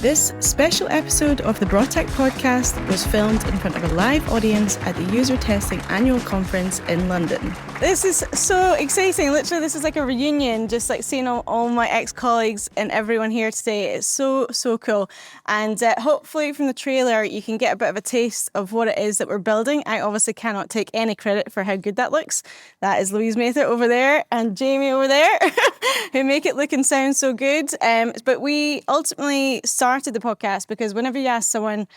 This special episode of the Braw Tech Podcast was filmed in front of a live audience at the UserTesting Annual Conference in London. This is so exciting. Literally, this is like a reunion, just like seeing all my ex-colleagues and everyone here today. It's so cool. And hopefully from the trailer, you can get a bit of a taste of what it is that we're building. I obviously cannot take any credit for how good that looks. That is Louise Mather over there and Jamie over there, who make it look and sound so good. But we ultimately started the podcast because whenever you ask someone,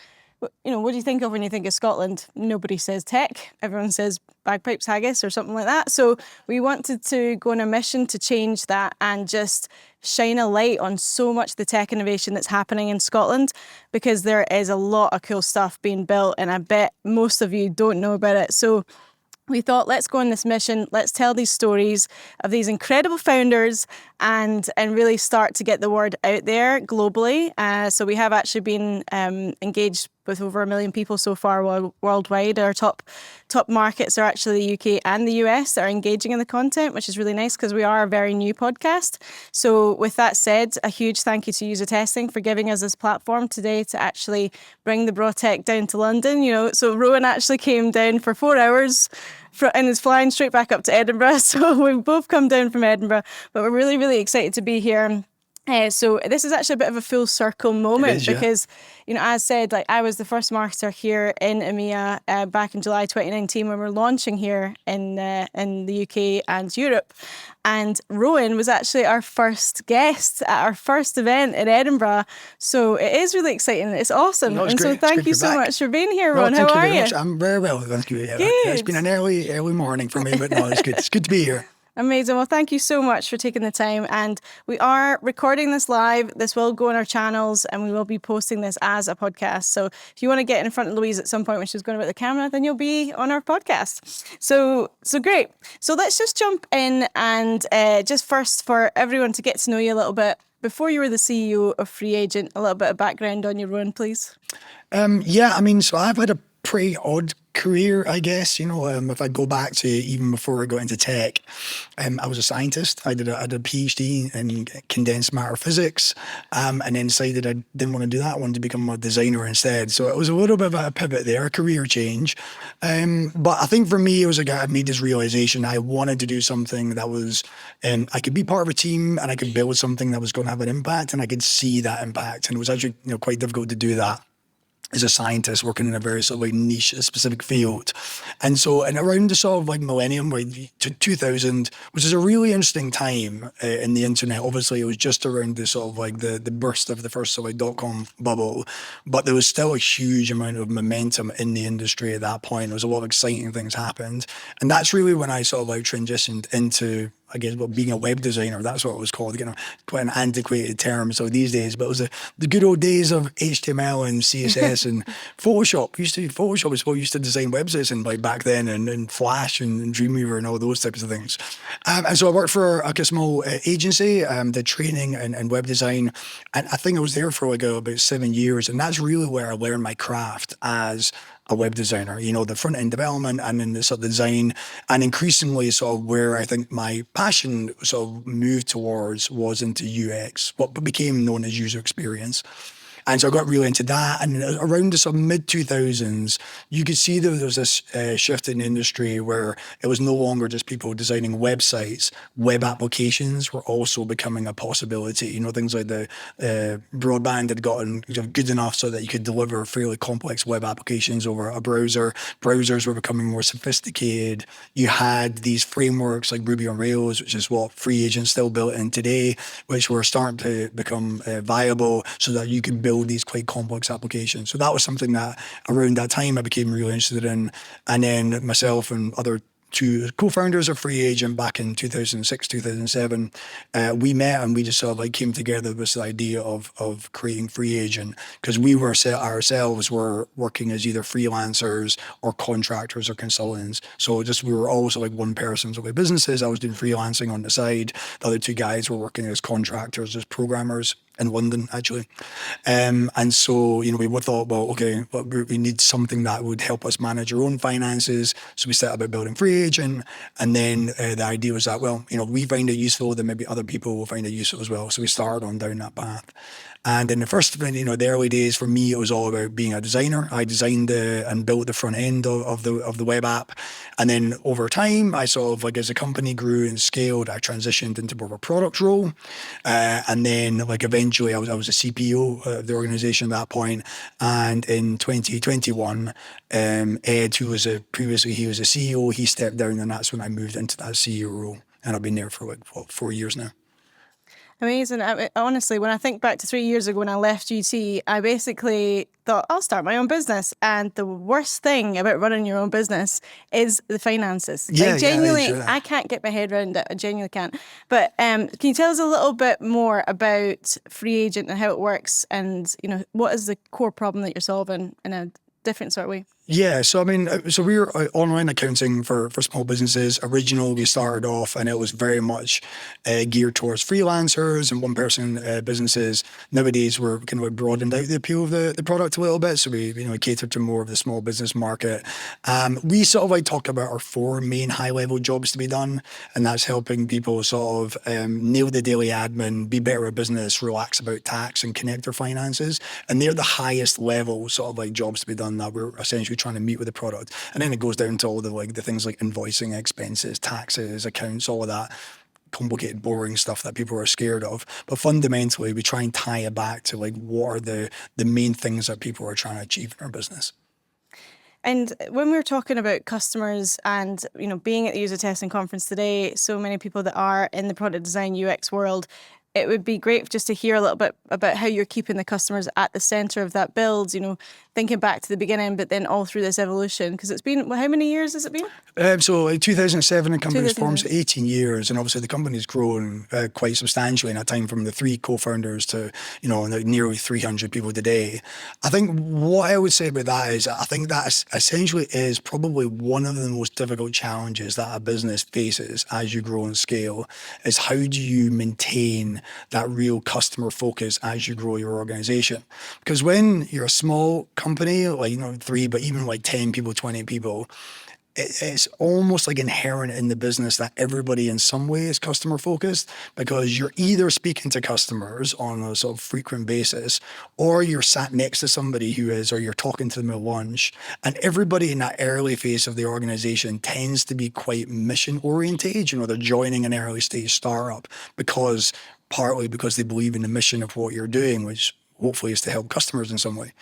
you know, what do you think of when you think of Scotland? Nobody says tech. Everyone says bagpipes, haggis or something like that. So we wanted to go on a mission to change that and just shine a light on so much of the tech innovation that's happening in Scotland, because there is a lot of cool stuff being built and I bet most of you don't know about it. So we thought, let's go on this mission, let's tell these stories of these incredible founders and really start to get the word out there globally. So we have actually been engaged with over 1 million people so far worldwide. Our top markets are actually the UK and the US that are engaging in the content, which is really nice because we are a very new podcast. So with that said, a huge thank you to UserTesting for giving us this platform today to actually bring the Braw Tech down to London. You know, so Roan actually came down for 4 hours and is flying straight back up to Edinburgh. So we've both come down from Edinburgh, but we're really excited to be here. So this is actually a bit of a full circle moment because, you know, as said, like I was the first marketer here in EMEA back in July 2019 when we were launching here in the UK and Europe. And Roan was actually our first guest at our first event in Edinburgh. So it is really exciting. It's awesome. No, it's and great. so thank you so much for being here, Roan. Well, How are you? you? Much. I'm very well, thank you. Good. It's been an early morning for me, but no, it's good. It's good to be here. Amazing. Well, thank you so much for taking the time. And we are recording this live. This will go on our channels and we will be posting this as a podcast. So if you want to get in front of Louise at some point when she's going about the camera, then you'll be on our podcast. So great. So let's just jump in and just first for everyone to get to know you a little bit. Before you were the CEO of FreeAgent, a little bit of background on your own, please. So I've had a pretty odd career, I guess. You know, if I go back to even before I got into tech, I was a scientist. I did a PhD in condensed matter physics, and then decided I didn't want to do that. I wanted to become a designer instead. So it was a little bit of a pivot there, a career change. But I think for me, it was like I made this realization I wanted to do something that was, I could be part of a team and I could build something that was going to have an impact, and I could see that impact. And it was actually, you know, quite difficult to do that as a scientist working in a very sort of like niche, specific field. And so, and around the sort of like millennium, right, to 2000, which is a really interesting time in the internet. Obviously, it was just around the sort of like the burst of the first sort of like dot-com bubble, but there was still a huge amount of momentum in the industry at that point. There was a lot of exciting things happened. And that's really when I sort of like transitioned into, I guess, being a web designer. That's what it was called. You know, quite an antiquated term. So these days, but it was the good old days of HTML and CSS and Photoshop. Photoshop was what we used to design websites in like back then, and Flash and Dreamweaver and all those types of things. And so I worked for a small agency, did training and web design, and I think I was there for like about 7 years, and that's really where I learned my craft as a web designer, you know, the front end development and then the sort of design, and increasingly sort of where I think my passion sort of moved towards was into UX, what became known as user experience. And so I got really into that. And around the sort of mid-2000s, you could see there was this shift in the industry where it was no longer just people designing websites. Web applications were also becoming a possibility. You know, things like the broadband had gotten good enough so that you could deliver fairly complex web applications over a browser. Browsers were becoming more sophisticated. You had these frameworks like Ruby on Rails, which is what FreeAgent still built in today, which were starting to become viable so that you could build these quite complex applications. So that was something that around that time I became really interested in. And then myself and other two co-founders of FreeAgent back in 2006, 2007, we met and we just sort of like came together with this idea of creating FreeAgent, because we were ourselves were working as either freelancers or contractors or consultants. So just we were also like one person. So like businesses, I was doing freelancing on the side. The other two guys were working as contractors, as programmers. in London, actually. And so, we thought, well, okay, well, we need something that would help us manage our own finances. So we set about building FreeAgent. And then the idea was that, well, we find it useful, then maybe other people will find it useful as well. So we started on down that path. And in the first, the early days for me, it was all about being a designer. I designed and built the front end of the web app. And then over time, I sort of as the company grew and scaled, I transitioned into more of a product role. And then eventually I was a CPO of the organization at that point. And in 2021, Ed, who was previously, he was a CEO, he stepped down, and that's when I moved into that CEO role. And I've been there for 4 years now. Amazing. Honestly, when I think back to 3 years ago when I left UT, I basically thought, I'll start my own business. And the worst thing about running your own business is the finances. Yeah, genuinely, yeah. I can't get my head around it. I genuinely can't. But can you tell us a little bit more about FreeAgent and how it works, and what is the core problem that you're solving in a different sort of way? Yeah, so we're online accounting for small businesses. Originally, we started off and it was very much geared towards freelancers and one-person businesses. Nowadays, we're kind of broadened out the appeal of the product a little bit. So we cater to more of the small business market. We sort of talk about our 4 main high-level jobs to be done, and that's helping people sort of nail the daily admin, be better at business, relax about tax, and connect their finances. And they're the highest level sort of jobs to be done that we're essentially trying to meet with the product. And then it goes down to all the things like invoicing, expenses, taxes, accounts, all of that complicated, boring stuff that people are scared of. But fundamentally, we try and tie it back to what are the main things that people are trying to achieve in our business. And when we were talking about customers and, being at the user testing conference today, so many people that are in the product design UX world, it would be great just to hear a little bit about how you're keeping the customers at the center of that build, thinking back to the beginning, but then all through this evolution. Because it's been, how many years has it been? So 2007, the company was formed, so 18 years. And obviously the company's grown quite substantially in that time, from the 3 co-founders to, nearly 300 people today. I think what I would say about that is, I think that essentially is probably one of the most difficult challenges that a business faces as you grow and scale, is how do you maintain that real customer focus as you grow your organization? Because when you're a small company, 3, but even 10 people, 20 people, it's almost inherent in the business that everybody in some way is customer focused, because you're either speaking to customers on a sort of frequent basis, or you're sat next to somebody who is, or you're talking to them at lunch. And everybody in that early phase of the organization tends to be quite mission oriented. They're joining an early stage startup partly because they believe in the mission of what you're doing, which hopefully is to help customers in some way.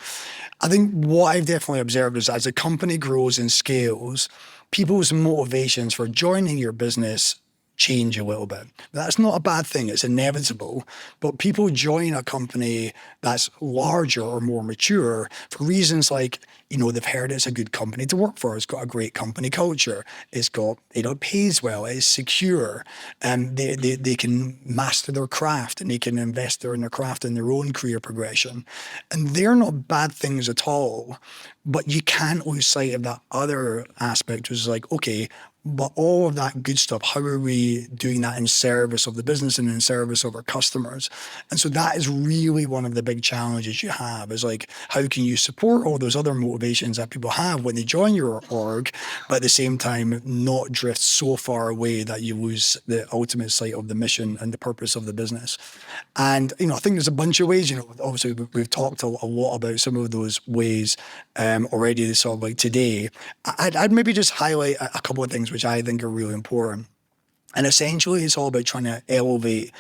I think what I've definitely observed is, as a company grows and scales, people's motivations for joining your business change a little bit. That's not a bad thing, it's inevitable, but people join a company that's larger or more mature for reasons like, they've heard it's a good company to work for, it's got a great company culture, it's got, it pays well, it's secure, and they can master their craft, and they can invest in their craft in their own career progression. And they're not bad things at all, but you can't lose sight of that other aspect, which is okay, but all of that good stuff, how are we doing that in service of the business and in service of our customers? And so that is really one of the big challenges you have, is how can you support all those other motivations that people have when they join your org, but at the same time not drift so far away that you lose the ultimate sight of the mission and the purpose of the business. And, I think there's a bunch of ways, obviously we've talked a lot about some of those ways already, sort of today. I'd maybe just highlight a couple of things which I think are really important. And essentially, it's all about trying to elevate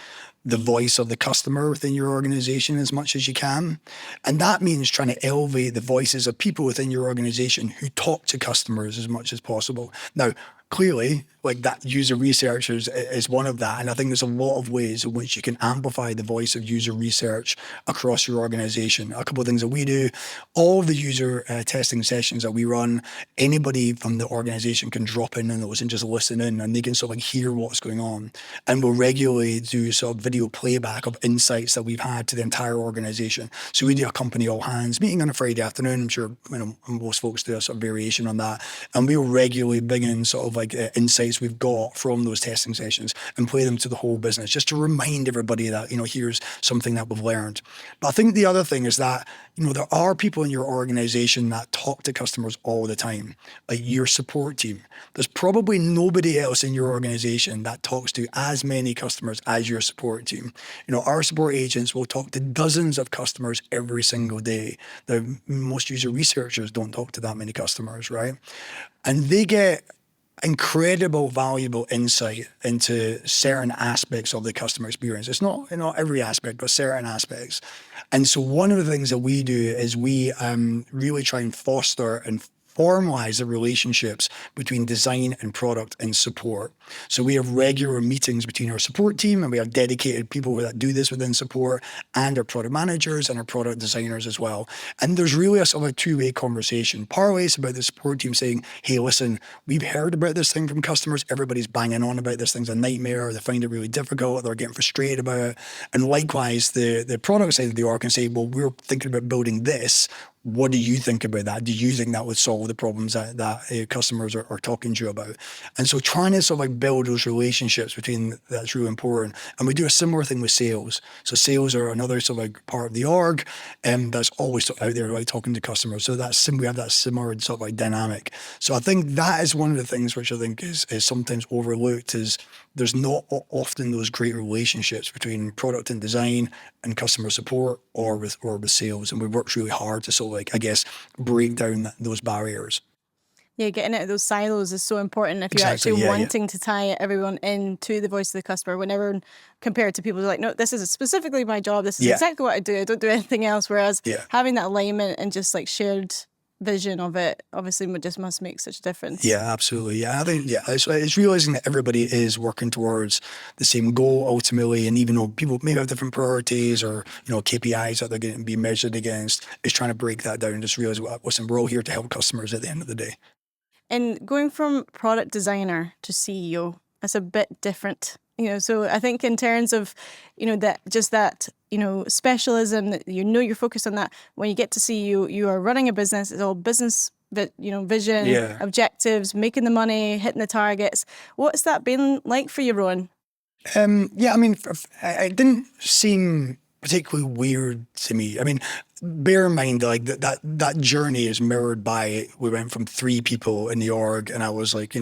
the voice of the customer within your organization as much as you can. And that means trying to elevate the voices of people within your organization who talk to customers as much as possible. Now, clearly, that user researchers is one of that. And I think there's a lot of ways in which you can amplify the voice of user research across your organization. A couple of things that we do, all of the user testing sessions that we run, anybody from the organization can drop in on those and just listen in, and they can sort of hear what's going on. And we'll regularly do sort of video playback of insights that we've had to the entire organization. So we do a company all hands meeting on a Friday afternoon. I'm sure most folks do a sort of variation on that. And we'll regularly bring in sort of insights insights we've got from those testing sessions and play them to the whole business, just to remind everybody that, here's something that we've learned. But I think the other thing is that, there are people in your organization that talk to customers all the time, like your support team. There's probably nobody else in your organization that talks to as many customers as your support team. Our support agents will talk to dozens of customers every single day. Most user researchers don't talk to that many customers, right? And they get incredible, valuable insight into certain aspects of the customer experience. It's not every aspect, but certain aspects. And so one of the things that we do is we really try and foster and formalize the relationships between design and product and support. So we have regular meetings between our support team, and we have dedicated people that do this within support, and our product managers and our product designers as well. And there's really a sort of a two-way conversation. Partly it's about the support team saying, hey, listen, we've heard about this thing from customers. Everybody's banging on about this thing's a nightmare. They find it really difficult. They're getting frustrated about it. And likewise, the product side of the org can say, well, we're thinking about building this. What do you think about that? Do you think that would solve the problems that customers are talking to you about? And so trying to sort of like build those relationships between, that's really important. And we do a similar thing with sales. So sales are another sort of like part of the org, and that's always out there, like talking to customers. So we have that similar sort of like dynamic. So I think that is one of the things which I think is sometimes overlooked, is there's not often those great relationships between product and design and customer support or with sales. And we worked really hard to sort of like, I guess, break down those barriers. Yeah, getting out of those silos is so important if you're actually wanting to tie everyone into the voice of the customer. Whenever compared to people who are like, no, this is specifically my job. This is exactly what I do. I don't do anything else. Whereas having that alignment and just like shared vision of it obviously just must make such a difference. Yeah, absolutely. Yeah, I think it's realizing that everybody is working towards the same goal ultimately, and even though people may have different priorities or KPIs that they're going to be measured against, is trying to break that down and just realize, listen, we're all here to help customers at the end of the day. And going from product designer to CEO, that's a bit different. So I think in terms of, that specialism, that you're focused on that. When you get to CEO, you are running a business. It's all business, vision, objectives, making the money, hitting the targets. What's that been like for you, Roan? It didn't seem particularly weird to me. Bear in mind, like that journey is mirrored by, we went from 3 people in the org, and I was like,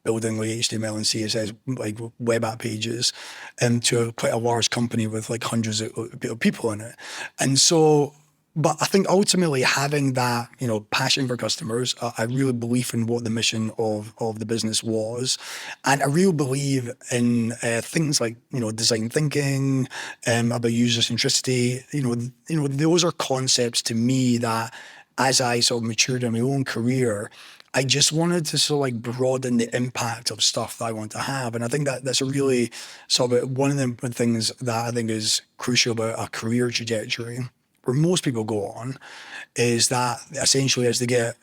building like HTML and CSS like web app pages, to quite a large company with like hundreds of people in it. And so, but I think ultimately having that, passion for customers, I really believe in what the mission of the business was. And I really believe in things like, design thinking, about user centricity. Those are concepts to me that as I sort of matured in my own career, I just wanted to sort of like broaden the impact of stuff that I want to have. And I think that's a really sort of one of the things that I think is crucial about a career trajectory, where most people go on, is that essentially as they get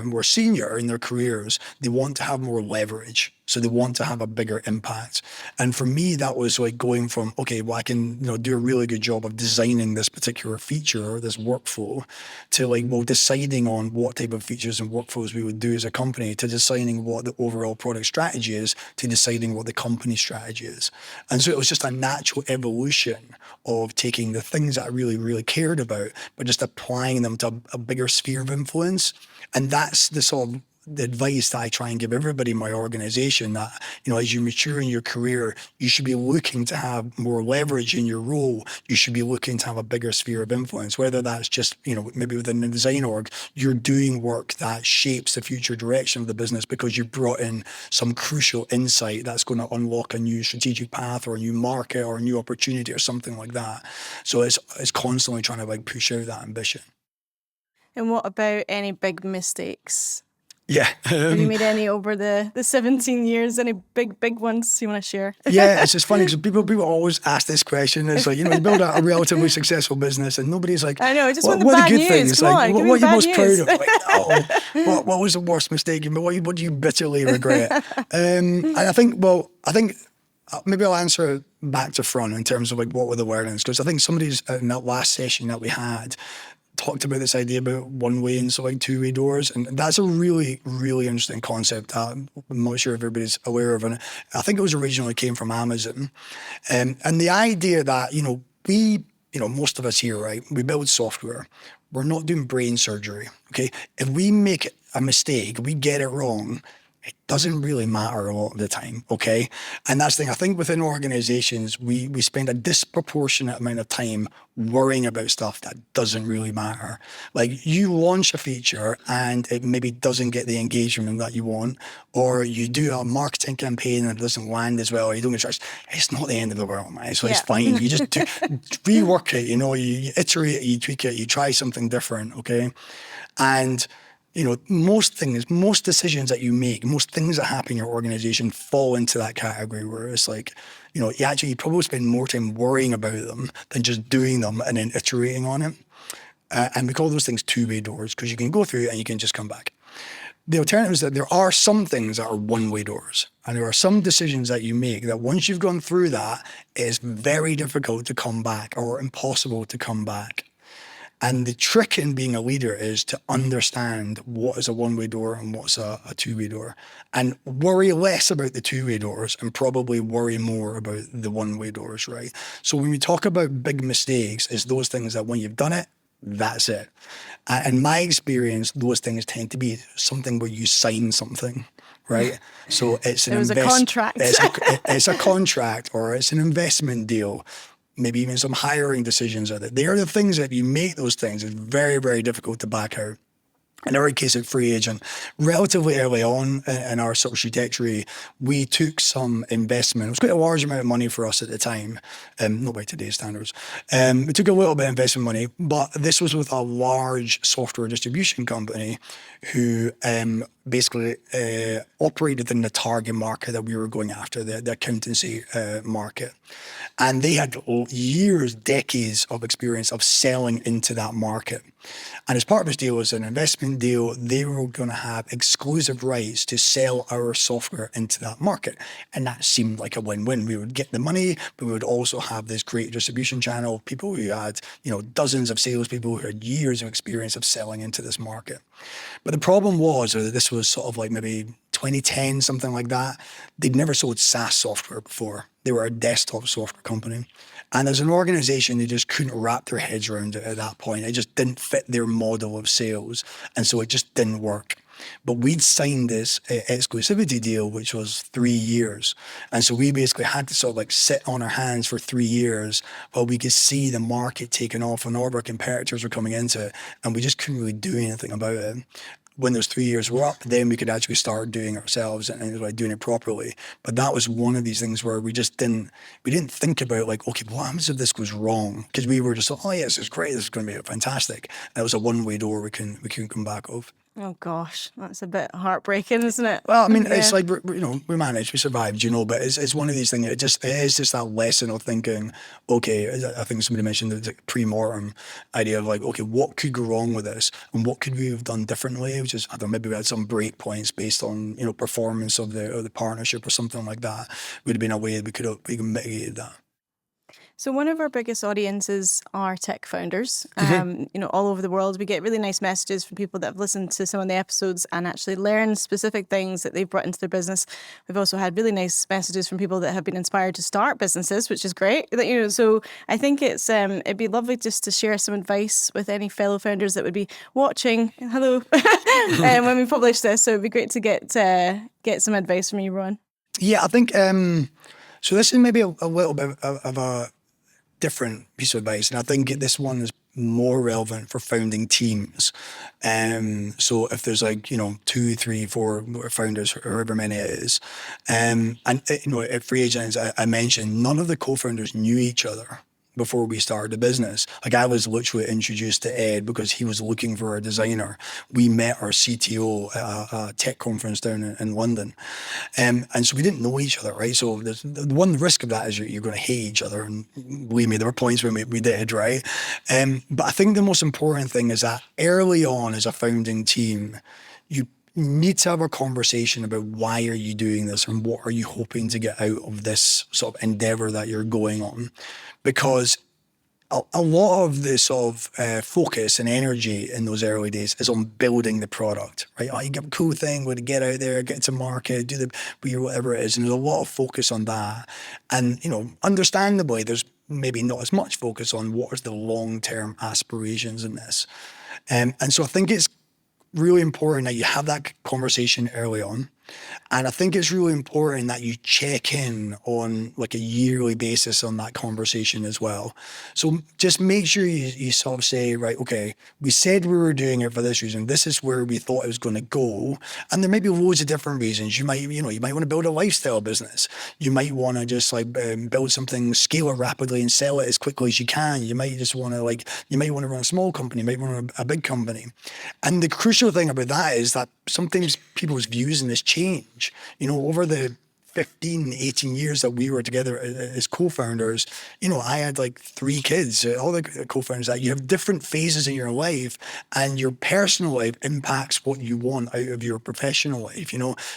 more senior in their careers, they want to have more leverage. So they want to have a bigger impact. And for me, that was like going from, okay, well, I can do a really good job of designing this particular feature or this workflow, to like, well, deciding on what type of features and workflows we would do as a company, to deciding what the overall product strategy is, to deciding what the company strategy is. And so it was just a natural evolution of taking the things that I really, really cared about, but just applying them to a bigger sphere of influence. And that's the sort of the advice that I try and give everybody in my organization, that, as you mature in your career, you should be looking to have more leverage in your role. You should be looking to have a bigger sphere of influence, whether that's just, maybe within the design org, you're doing work that shapes the future direction of the business because you brought in some crucial insight that's going to unlock a new strategic path or a new market or a new opportunity or something like that. So it's constantly trying to like push out that ambition. And what about any big mistakes? Yeah. Have you made any over the 17 years? Any big ones you want to share? Yeah, it's just funny because people always ask this question. It's like, you build a relatively successful business and nobody's like, I know, I just want the bad news. Things? Come like, on, what are you most proud of? Like, what was the worst mistake? What do you bitterly regret? And I think maybe I'll answer back to front in terms of like what were the learnings, because I think somebody's in that last session that we had, talked about this idea about one-way and so like two-way doors, and that's a really, really interesting concept. I'm not sure if everybody's aware of it. I think it was originally came from Amazon, and the idea that most of us here, right? We build software. We're not doing brain surgery, okay? If we make a mistake, we get it wrong, it doesn't really matter a lot of the time, okay? And that's the thing. I think within organizations, we spend a disproportionate amount of time worrying about stuff that doesn't really matter. Like you launch a feature and it maybe doesn't get the engagement that you want, or you do a marketing campaign and it doesn't land as well, or you don't get trust. It's not the end of the world, man. So it's fine. You just rework it, you iterate it, you tweak it, you try something different, okay? And most decisions that you make, most things that happen in your organization fall into that category where it's like, you probably spend more time worrying about them than just doing them and then iterating on it. And we call those things two-way doors because you can go through it and you can just come back. The alternative is that there are some things that are one-way doors. And there are some decisions that you make that once you've gone through that, it is very difficult to come back or impossible to come back. And the trick in being a leader is to understand what is a one-way door and what's a two-way door, and worry less about the two-way doors and probably worry more about the one-way doors, right? So when we talk about big mistakes, it's those things that when you've done it, that's it. In my experience, those things tend to be something where you sign something, right? So it's a contract. It's a contract or it's an investment deal. Maybe even some hiring decisions are that. They are the things that you make those things. It's very, very difficult to back out. In our case at FreeAgent, relatively early on in our sort of trajectory, we took some investment. It was quite a large amount of money for us at the time, not by today's standards. We took a little bit of investment money, but this was with a large software distribution company who basically operated in the target market that we were going after, the accountancy market. And they had years, decades of experience of selling into that market. And as part of this deal was an investment deal, they were going to have exclusive rights to sell our software into that market. And that seemed like a win-win. We would get the money, but we would also have this great distribution channel, people who had, dozens of salespeople who had years of experience of selling into this market. But the problem was that this was sort of like maybe 2010, something like that. They'd never sold SaaS software before. They were a desktop software company. And as an organization, they just couldn't wrap their heads around it at that point. It just didn't fit their model of sales. And so it just didn't work. But we'd signed this exclusivity deal, which was 3 years. And so we basically had to sort of like sit on our hands for 3 years while we could see the market taking off and all of our competitors were coming into it. And we just couldn't really do anything about it. When those 3 years were up, then we could actually start doing it ourselves and like doing it properly. But that was one of these things where we didn't think about like, okay, what happens if this goes wrong? Because we were just like, oh yes, it's great, this is going to be fantastic. And it was a one-way door we couldn't come back of. Oh gosh, that's a bit heartbreaking, isn't it? Well, I mean, it's like, we managed, we survived, but it's one of these things, it is just that lesson of thinking, okay, I think somebody mentioned the pre-mortem idea of like, okay, what could go wrong with this? And what could we have done differently? Which is, I don't know, maybe we had some break points based on, performance of the partnership or something like that. Would have been a way that we could mitigate that. So one of our biggest audiences are tech founders. All over the world, we get really nice messages from people that have listened to some of the episodes and actually learned specific things that they've brought into their business. We've also had really nice messages from people that have been inspired to start businesses, which is great. So I think it'd be lovely just to share some advice with any fellow founders that would be watching. Hello, when we publish this. So it'd be great to get some advice from you, Roan. Yeah, I think so. This is maybe a little bit of a different piece of advice, and I think this one is more relevant for founding teams. So if there's 2, 3, 4 founders, however many it is, and at FreeAgent, as I mentioned, none of the co-founders knew each other before we started the business. Like I was literally introduced to Ed because he was looking for a designer. We met our CTO at a tech conference down in London. And so we didn't know each other, right? So the one risk of that is you're going to hate each other. And believe me, there were points when we did, right? But I think the most important thing is that early on as a founding team, you need to have a conversation about why are you doing this and what are you hoping to get out of this sort of endeavor that you're going on. Because a lot of the sort of focus and energy in those early days is on building the product, right? Oh, you get a cool thing, we're to get out there, get to market, do whatever it is. And there's a lot of focus on that. And, understandably, there's maybe not as much focus on what is the long-term aspirations in this. And so I think it's really important that you have that conversation early on. And I think it's really important that you check in on like a yearly basis on that conversation as well. So just make sure you sort of say, right, okay, we said we were doing it for this reason. This is where we thought it was going to go. And there may be loads of different reasons. You might want to build a lifestyle business. You might want to just build something, scale it rapidly and sell it as quickly as you can. You might just want to you might want to run a small company, you might want to run a big company. And the crucial thing about that is that sometimes people's views in this change. Over the 15, 18 years that we were together as co-founders, I had 3 kids. All the co-founders, that you have different phases in your life, and your personal life impacts what you want out of your professional life.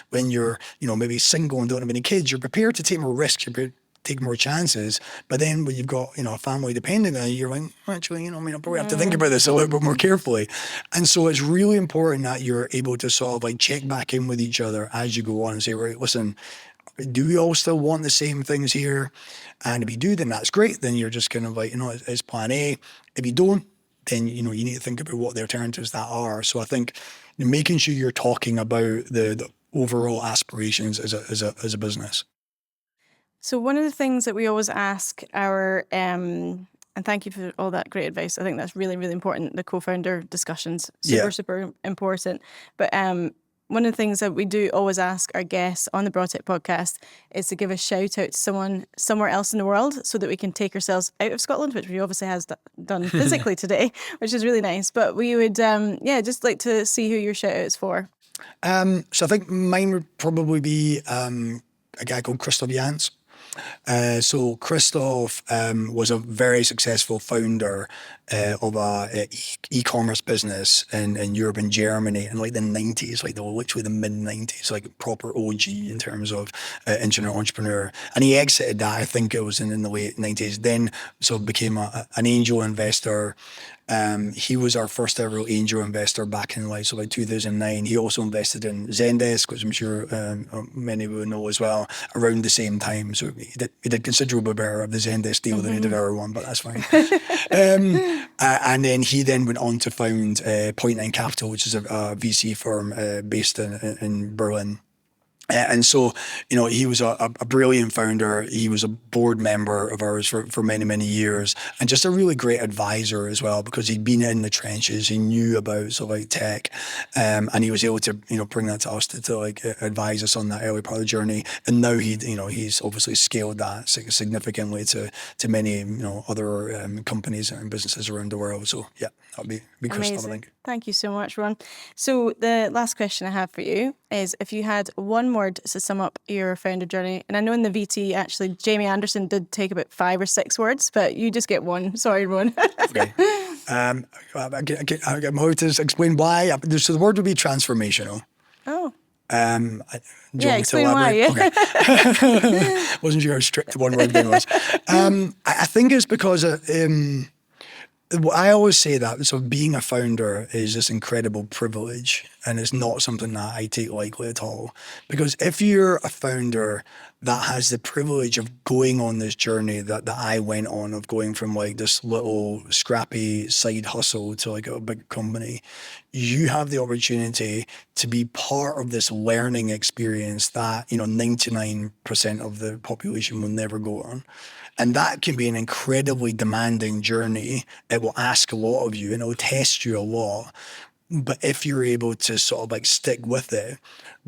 When you're, maybe single and don't have any kids, you're prepared to take more risks. You're prepared take more chances. But then when you've got, a family depending on you, you're like, actually, I probably have to think about this a little bit more carefully. And so it's really important that you're able to sort of check back in with each other as you go on and say, right, listen, do we all still want the same things here? And if you do, then that's great. Then you're just kind of it's plan A. If you don't, then, you need to think about what the alternatives that are. So I think making sure you're talking about the overall aspirations as a business. So one of the things that we always ask our, and thank you for all that great advice. I think that's really, really important. The co-founder discussions, super important. But one of the things that we do always ask our guests on the Braw Tech podcast is to give a shout out to someone somewhere else in the world so that we can take ourselves out of Scotland, which we obviously has done physically today, which is really nice. But we would, just like to see who your shout out is for. So I think mine would probably be a guy called Christoph Jans. So Christoph was a very successful founder of a e-commerce business in Europe and Germany in the 90s, literally the mid-90s, proper OG in terms of internet entrepreneur. And he exited that, I think it was in the late 90s, then became an angel investor. He was our first ever angel investor back in 2009. He also invested in Zendesk, which I'm sure many will know as well, around the same time. So he did considerably better of the Zendesk deal than he did our one, but that's fine. And then he went on to found Point Nine Capital, which is a VC firm based in Berlin. And so, he was a brilliant founder. He was a board member of ours for many, many years, and just a really great advisor as well, because he'd been in the trenches. He knew about tech, and he was able to, bring that to us to advise us on that early part of the journey. And now he's obviously scaled that significantly to many, other companies and businesses around the world. So yeah, that'd be Christoph, I think. Thank you so much, Roan. So the last question I have for you is, if you had one word to sum up your founder journey, and I know in the VT, actually, Jamie Anderson did take about 5 or 6 words, but you just get one. Sorry, Roan. Okay. I'm going to explain why. So the word would be transformational. Oh. Explain why. Yeah. Okay. Wasn't sure how strict the one word thing was. I think it's because I always say that being a founder is this incredible privilege, and it's not something that I take lightly at all. Because if you're a founder that has the privilege of going on this journey that I went on, of going from this little scrappy side hustle to a big company, you have the opportunity to be part of this learning experience that 99% of the population will never go on. And that can be an incredibly demanding journey. It will ask a lot of you and it will test you a lot. But if you're able to stick with it,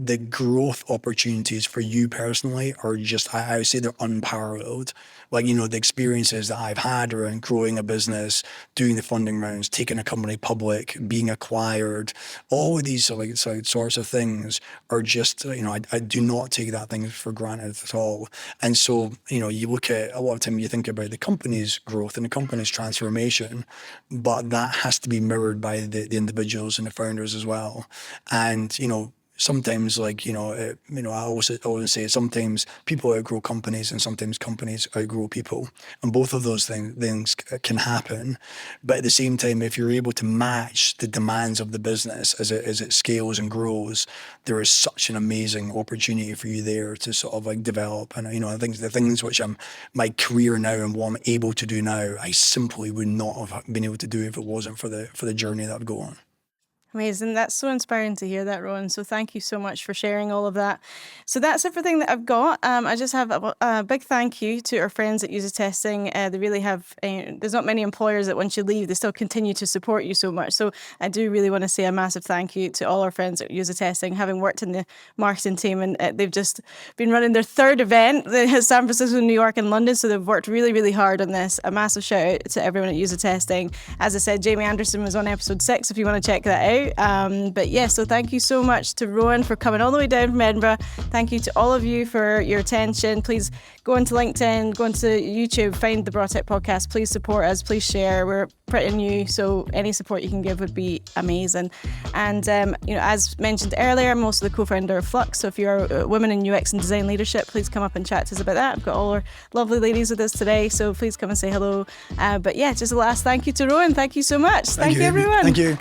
the growth opportunities for you personally are just, I would say they're unparalleled. The experiences that I've had around growing a business, doing the funding rounds, taking a company public, being acquired, all of these sorts of things are just, I do not take that thing for granted at all. And so, you look at, a lot of time you think about the company's growth and the company's transformation, but that has to be mirrored by the individuals and the founders as well. And, sometimes, like, I always say sometimes people outgrow companies and sometimes companies outgrow people. And both of those things can happen. But at the same time, if you're able to match the demands of the business as it scales and grows, there is such an amazing opportunity for you there to sort of like develop. And, I think the things which my career now and what I'm able to do now, I simply would not have been able to do if it wasn't for the journey that I've gone on. Amazing. That's so inspiring to hear that, Roan. So thank you so much for sharing all of that. So that's everything that I've got. I just have a big thank you to our friends at UserTesting. They really have, there's not many employers that once you leave, they still continue to support you so much. So I do really want to say a massive thank you to all our friends at UserTesting, having worked in the marketing team, and they've just been running their third event, San Francisco, New York and London. So they've worked really, really hard on this. A massive shout out to everyone at UserTesting. As I said, Jamie Anderson was on episode 6 if you want to check that out. But yeah, so thank you so much to Roan for coming all the way down from Edinburgh. Thank you to all of you for your attention. Please go onto LinkedIn, go onto YouTube, find the Braw Tech Podcast. Please support us, please share. We're pretty new, so any support you can give would be amazing. And as mentioned earlier, I'm also the co-founder of Flux. So if you're a woman in UX and design leadership, please come up and chat to us about that. I've got all our lovely ladies with us today, so please come and say hello. But yeah, just a last thank you to Roan. Thank you so much. Thank you, everyone. Thank you.